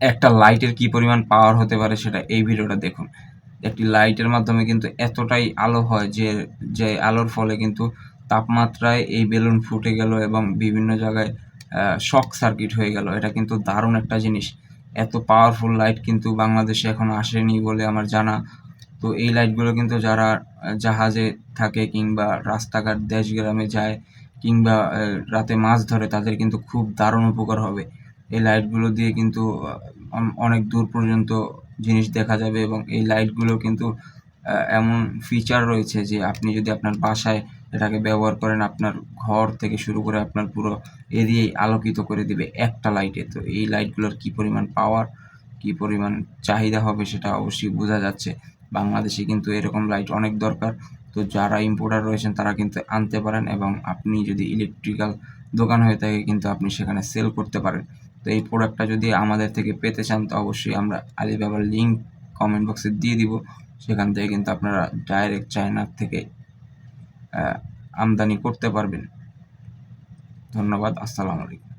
একটা লাইটের কি পরিমাণ পাওয়ার হতে পারে সেটা এই ভিডিওটা দেখুন। একটি লাইটের মাধ্যমে কিন্তু এতটাই আলো হয় যে আলোর ফলে কিন্তু তাপমাত্রায় এই বেলুন ফুটে গেল এবং বিভিন্ন জায়গায় শক সার্কিট হয়ে গেল। এটা কিন্তু দারুণ একটা জিনিস। এত পাওয়ারফুল লাইট কিন্তু বাংলাদেশে এখনো আসেনি বলে আমার জানা। তো এই লাইটগুলো কিন্তু যারা জাহাজে থাকে কিংবা রাস্তাঘাট দেশ গ্রামে যায় কিংবা রাতে মাছ ধরে তাদের কিন্তু খুব দারুণ উপকার হবে। এই লাইটগুলো দিয়ে কিন্তু অনেক দূর পর্যন্ত জিনিস দেখা যাবে এবং এই লাইটগুলো কিন্তু এমন ফিচার রয়েছে যে আপনি যদি আপনার বাসায় এটাকে ব্যবহার করেন, আপনার ঘর থেকে শুরু করে আপনার পুরো এরিয়াই আলোকিত করে দিবে একটা লাইটে। তো এই লাইটগুলোর কি পরিমাণ পাওয়ার, কি পরিমাণ চাহিদা হবে সেটা অবশ্যই বোঝা যাচ্ছে। বাংলাদেশে কিন্তু এরকম লাইট অনেক দরকার। তো যারা ইম্পোর্টার রয়েছেন তারা কিন্তু আনতে পারেন এবং আপনি যদি ইলেকট্রিক্যাল দোকান হয়ে থাকে কিন্তু আপনি সেখানে সেল করতে পারেন। তো এই প্রোডাক্টটা যদি আমাদের থেকে পেতে চান তো অবশ্যই আমরা আলিবাবার লিঙ্ক কমেন্ট বক্সে দিয়ে দিব। সেখান থেকে কিন্তু আপনারা ডাইরেক্ট চায়নার থেকে আমদানি করতে পারবেন। ধন্যবাদ। আসসালামু আলাইকুম।